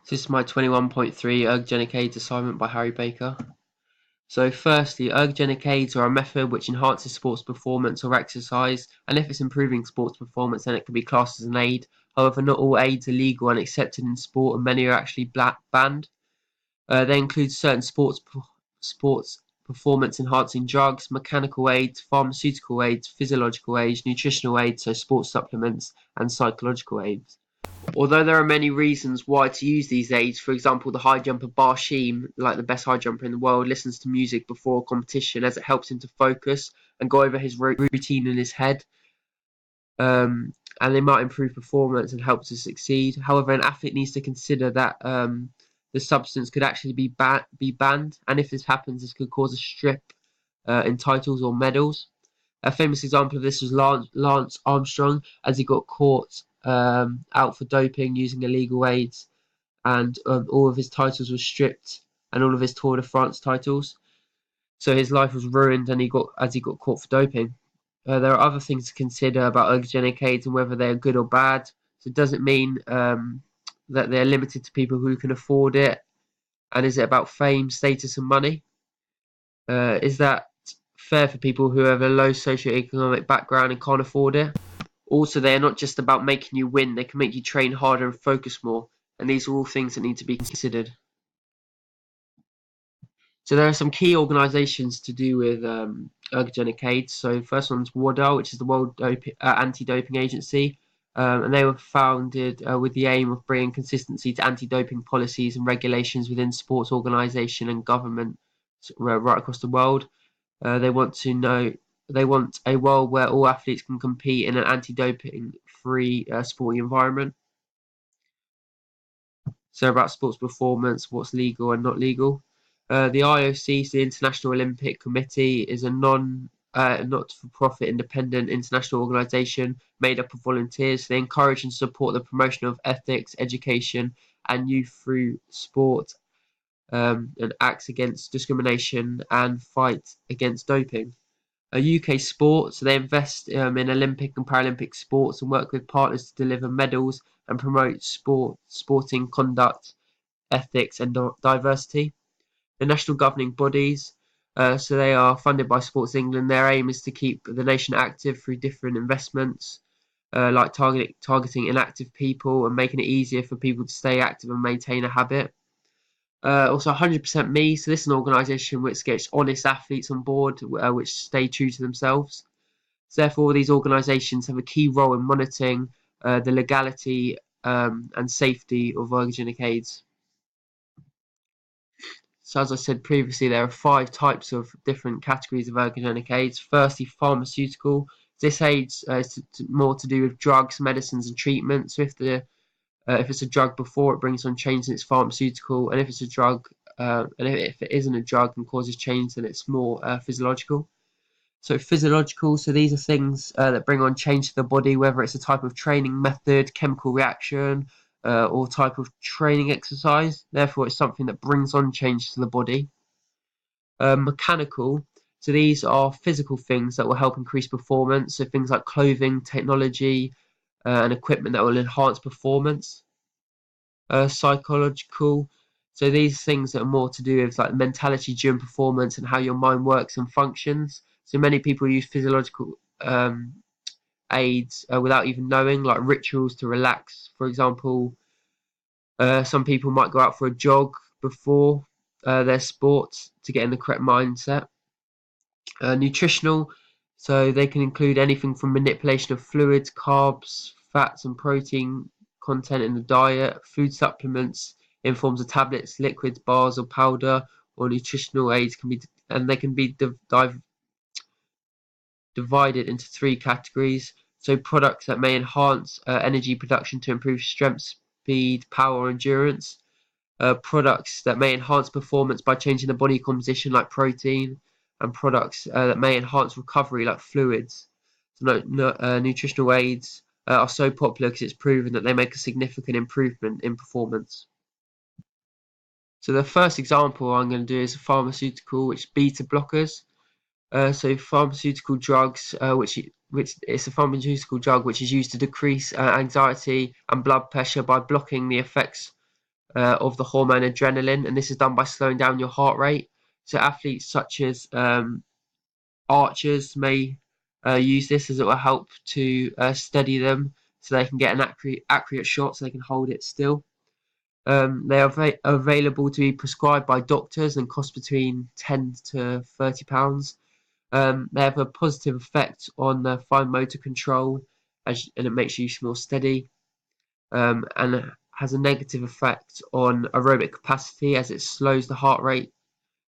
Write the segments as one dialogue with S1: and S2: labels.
S1: This is my 21.3 Ergogenic Aids assignment by Harry Baker. So firstly, ergogenic aids are a method which enhances sports performance or exercise, and if it's improving sports performance then it can be classed as an aid. However, not all aids are legal and accepted in sport, and many are actually banned. They include certain sports performance enhancing drugs, mechanical aids, pharmaceutical aids, physiological aids, nutritional aids, so sports supplements, and psychological aids. Although there are many reasons why to use these aids, for example, the high jumper Barshim, like the best high jumper in the world, listens to music before a competition as it helps him to focus and go over his routine in his head. And they might improve performance and help to succeed. However, an athlete needs to consider that the substance could actually be banned, and if this happens, this could cause a strip in titles or medals. A famous example of this was Lance Armstrong, as he got caught out for doping using illegal aids, and all of his titles were stripped, and all of his Tour de France titles. So his life was ruined, and he got caught for doping. There are other things to consider about ergogenic aids and whether they're good or bad. So it doesn't mean that they're limited to people who can afford it. And is it about fame, status, and money? Is that fair for people who have a low socioeconomic background and can't afford it? Also, they're not just about making you win, they can make you train harder and focus more. And these are all things that need to be considered. So there are some key organisations to do with ergogenic aids. So first one's WADA, which is the World Anti-Doping Agency. And they were founded with the aim of bringing consistency to anti-doping policies and regulations within sports organisation and government right across the world. They want a world where all athletes can compete in an anti-doping free sporting environment. So about sports performance, what's legal and not legal. The IOC, so the International Olympic Committee, is a not-for-profit independent international organisation made up of volunteers. They encourage and support the promotion of ethics, education, and youth through sport, and acts against discrimination and fight against doping. UK sport, so they invest in Olympic and Paralympic sports and work with partners to deliver medals and promote sporting conduct, ethics, and diversity. The national governing bodies, so they are funded by Sports England. Their aim is to keep the nation active through different investments, like targeting inactive people and making it easier for people to stay active and maintain a habit. Also 100% Me, so this is an organisation which gets honest athletes on board, which stay true to themselves. So therefore, these organisations have a key role in monitoring the legality and safety of ergogenic aids. So as I said previously, there are 5 types of different categories of ergogenic aids. Firstly, pharmaceutical. This aids is more to do with drugs, medicines, and treatment. So if it's a drug before it brings on change, then it's pharmaceutical, and if it's a drug, and if it isn't a drug and causes change, then it's more physiological. So physiological, so these are things that bring on change to the body, whether it's a type of training method, chemical reaction, or type of training exercise. Therefore, it's something that brings on change to the body. Mechanical, so these are physical things that will help increase performance. So things like clothing, technology, and equipment that will enhance performance. Psychological, so these things that are more to do with like mentality during performance and how your mind works and functions. So many people use physiological aids without even knowing, like rituals to relax. For example, some people might go out for a jog before their sports to get in the correct mindset. Nutritional, so they can include anything from manipulation of fluids, carbs, fats, and protein content in the diet, food supplements in forms of tablets, liquids, bars, or powder, or nutritional aids can be, and they can be divided into 3 categories. So products that may enhance energy production to improve strength, speed, power, or endurance. Products that may enhance performance by changing the body composition, like protein, and products that may enhance recovery, like fluids. So nutritional aids are so popular because it's proven that they make a significant improvement in performance. So the first example I'm going to do is a pharmaceutical, which is beta blockers. So pharmaceutical drugs, which it's a pharmaceutical drug which is used to decrease anxiety and blood pressure by blocking the effects of the hormone adrenaline, and this is done by slowing down your heart rate. So athletes such as archers may use this, as it will help to steady them so they can get an accurate shot, so they can hold it still. They are available to be prescribed by doctors and cost between £10 to £30. They have a positive effect on the fine motor control, and it makes you more steady. And has a negative effect on aerobic capacity, as it slows the heart rate.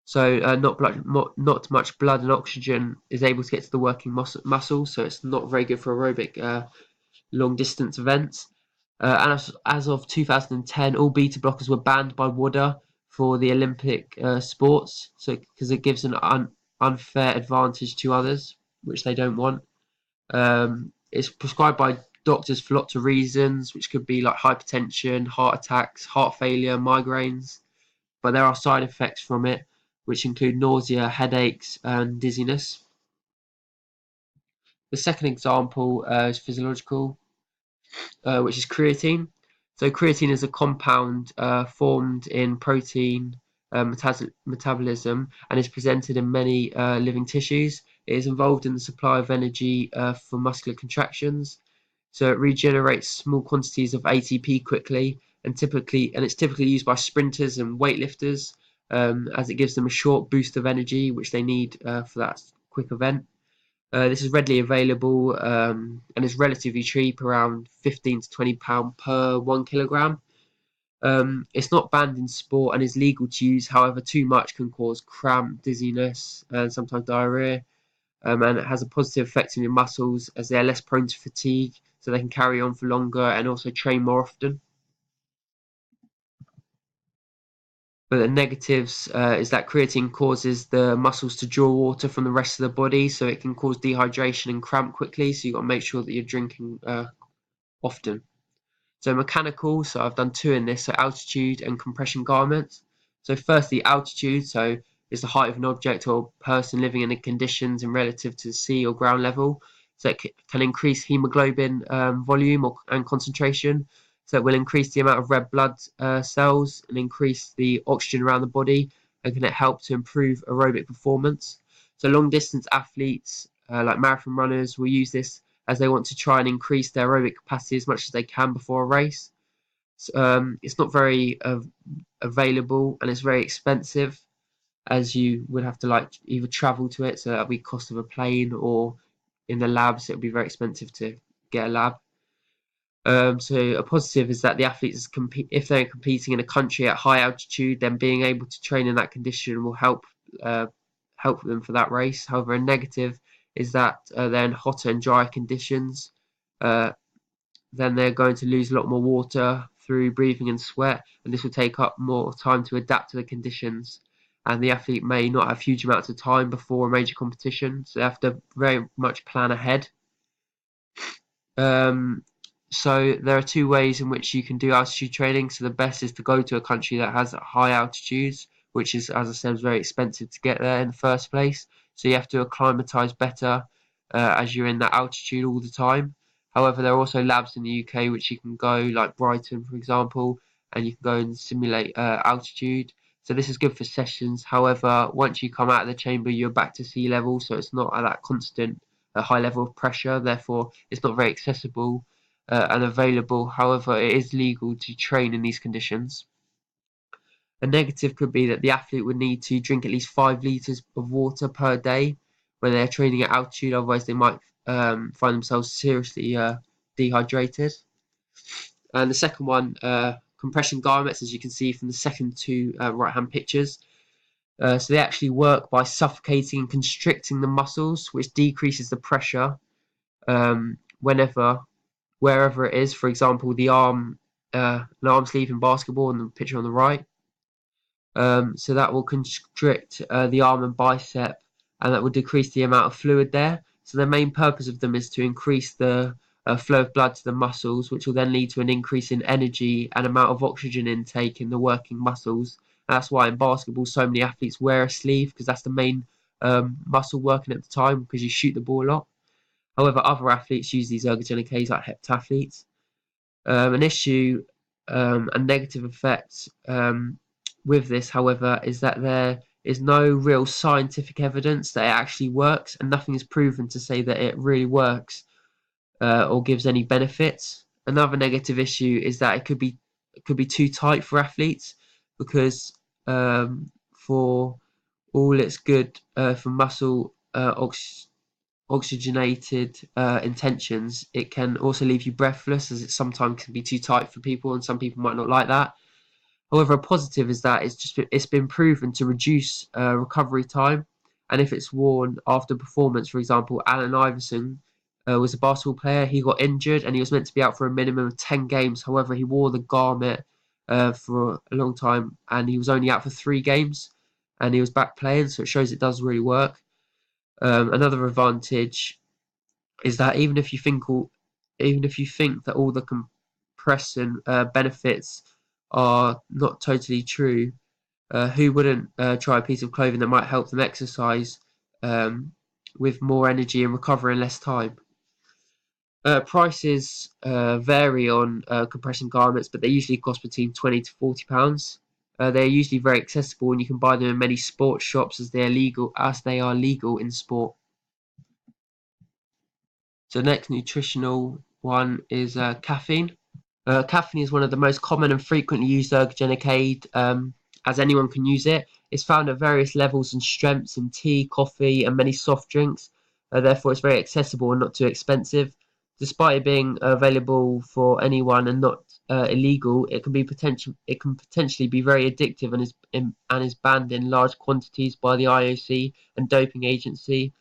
S1: So not much blood and oxygen is able to get to the working muscle, so it's not very good for aerobic long distance events. And as of 2010, all beta blockers were banned by WADA for the Olympic sports, so because it gives an unfair advantage to others, which they don't want. It's prescribed by doctors for lots of reasons, which could be like hypertension, heart attacks, heart failure, migraines. But there are side effects from it, which include nausea, headaches, and dizziness. The second example is physiological, which is creatine. So creatine is a compound formed in protein metabolism and is presented in many living tissues. It is involved in the supply of energy for muscular contractions. So it regenerates small quantities of ATP quickly, and it's typically used by sprinters and weightlifters, as it gives them a short boost of energy which they need for that quick event. This is readily available and is relatively cheap, around £15 to £20 per 1 kilogram. It's not banned in sport and is legal to use. However, too much can cause cramp, dizziness, and sometimes diarrhea. And it has a positive effect on your muscles, as they are less prone to fatigue, so they can carry on for longer and also train more often. But the negatives is that creatine causes the muscles to draw water from the rest of the body, so it can cause dehydration and cramp quickly. So you've got to make sure that you're drinking often. So mechanical, so I've done two in this, so altitude and compression garments. So firstly, altitude, so is the height of an object or person living in the conditions and relative to the sea or ground level. So it can increase hemoglobin volume and concentration. So it will increase the amount of red blood cells and increase the oxygen around the body, and can it help to improve aerobic performance. So long distance athletes, like marathon runners, will use this as they want to try and increase their aerobic capacity as much as they can before a race. It's not very available, and it's very expensive, as you would have to like either travel to it, so that'll be cost of a plane, or in the labs it'll be very expensive to get a lab. So a positive is that the athletes if they're competing in a country at high altitude, then being able to train in that condition will help them for that race. However, a negative is that they're in hotter and drier conditions. Then they're going to lose a lot more water through breathing and sweat, and this will take up more time to adapt to the conditions. And the athlete may not have huge amounts of time before a major competition, so they have to very much plan ahead. So there are two ways in which you can do altitude training. So the best is to go to a country that has high altitudes, which is, as I said, very expensive to get there in the first place. So you have to acclimatise better as you're in that altitude all the time. However, there are also labs in the UK which you can go, like Brighton, for example, and you can go and simulate altitude. So this is good for sessions. However, once you come out of the chamber, you're back to sea level, so it's not at that constant high level of pressure. Therefore, it's not very accessible and available. However, it is legal to train in these conditions. A negative could be that the athlete would need to drink at least 5 litres of water per day when they're training at altitude. Otherwise, they might find themselves seriously dehydrated. And the second one, compression garments, as you can see from the second two right-hand pictures. So they actually work by suffocating and constricting the muscles, which decreases the pressure wherever it is. For example, the arm, an arm sleeve in basketball, in the picture on the right. So that will constrict the arm and bicep, and that will decrease the amount of fluid there. So the main purpose of them is to increase the flow of blood to the muscles, which will then lead to an increase in energy and amount of oxygen intake in the working muscles. And that's why in basketball so many athletes wear a sleeve, because that's the main muscle working at the time, because you shoot the ball a lot. However, other athletes use these ergogenic aids, like heptathletes. An issue and negative effects with this, however, is that there is no real scientific evidence that it actually works, and nothing is proven to say that it really works or gives any benefits. Another negative issue is that it could be too tight for athletes, because for all its good for muscle oxygenated intentions, it can also leave you breathless, as it sometimes can be too tight for people, and some people might not like that. However, a positive is that it's been proven to reduce recovery time, and if it's worn after performance, for example, Allen Iverson was a basketball player. He got injured and he was meant to be out for a minimum of 10 games. However, he wore the garment for a long time, and he was only out for 3 games, and he was back playing. So it shows it does really work. Another advantage is that even if you think that all the compression benefits are not totally true, who wouldn't try a piece of clothing that might help them exercise with more energy and recover in less time? Prices vary on compression garments, but they usually cost between £20 to £40. They're usually very accessible, and you can buy them in many sports shops, as they are legal in sport. So the next nutritional one is caffeine. Caffeine is one of the most common and frequently used ergogenic aid, as anyone can use it. It's found at various levels and strengths in tea, coffee, and many soft drinks. Therefore, it's very accessible and not too expensive. Despite it being available for anyone and not illegal, it can potentially be very addictive, and is banned in large quantities by the IOC and doping agency.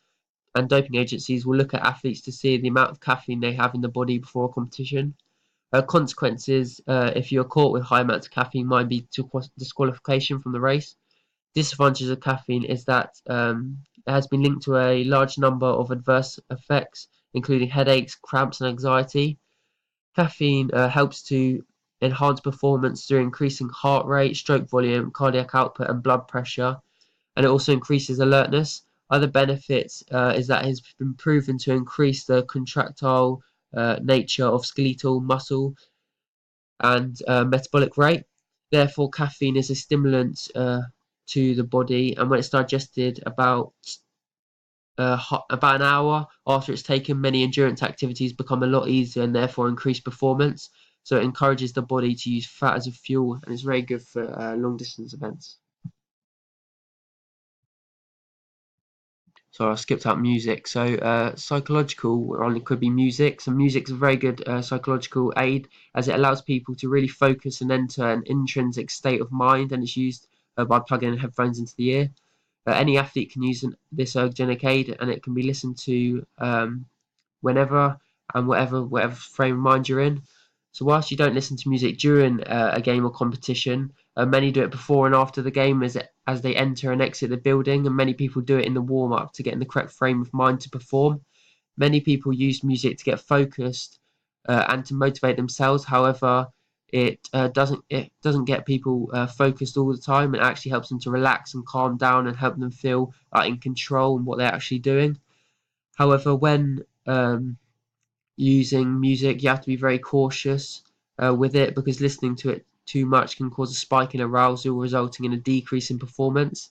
S1: And doping agencies will look at athletes to see the amount of caffeine they have in the body before a competition. Consequences, if you're caught with high amounts of caffeine, might be disqualification from the race. Disadvantages of caffeine is that it has been linked to a large number of adverse effects, including headaches, cramps, and anxiety. Caffeine helps to enhance performance through increasing heart rate, stroke volume, cardiac output, and blood pressure, and it also increases alertness. Other benefits is that it has been proven to increase the contractile nature of skeletal muscle and metabolic rate. Therefore, caffeine is a stimulant to the body, and when it's digested about an hour after it's taken, many endurance activities become a lot easier and therefore increase performance. So it encourages the body to use fat as a fuel, and it's very good for long distance events. So I skipped out music. So psychological one could be music. So music's a very good psychological aid, as it allows people to really focus and enter an intrinsic state of mind, and it's used by plugging in headphones into the ear. Any athlete can use this ergogenic aid, and it can be listened to whenever and whatever frame of mind you're in. So whilst you don't listen to music during a game or competition, many do it before and after the game, as they enter and exit the building, and many people do it in the warm-up to get in the correct frame of mind to perform. Many people use music to get focused and to motivate themselves. However, it doesn't get people focused all the time. It actually helps them to relax and calm down and help them feel in control in what they're actually doing. However, when using music, you have to be very cautious with it, because listening to it too much can cause a spike in arousal, resulting in a decrease in performance.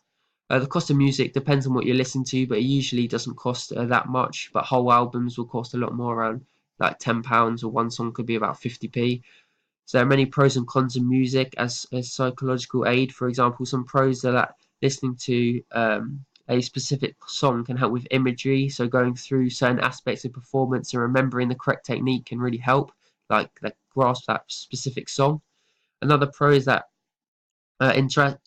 S1: The cost of music depends on what you listen to, but it usually doesn't cost that much. But whole albums will cost a lot more, around like £10, or one song could be about 50p. So there are many pros and cons of music as a psychological aid. For example, some pros are that listening to a specific song can help with imagery. So going through certain aspects of performance and remembering the correct technique can really help, like grasp that specific song. Another pro is that interactive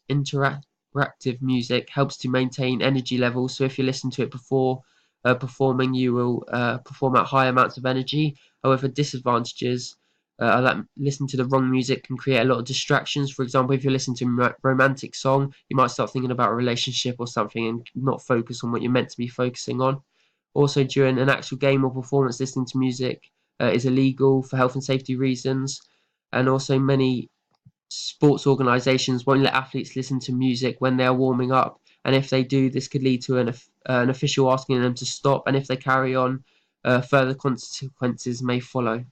S1: music helps to maintain energy levels. So if you listen to it before performing, you will perform at high amounts of energy. However, disadvantages are that listening to the wrong music can create a lot of distractions. For example, if you're listening to a romantic song, you might start thinking about a relationship or something and not focus on what you're meant to be focusing on. Also, during an actual game or performance, listening to music is illegal for health and safety reasons. And also, many sports organisations won't let athletes listen to music when they're warming up, and if they do, this could lead to an official asking them to stop, and if they carry on, further consequences may follow.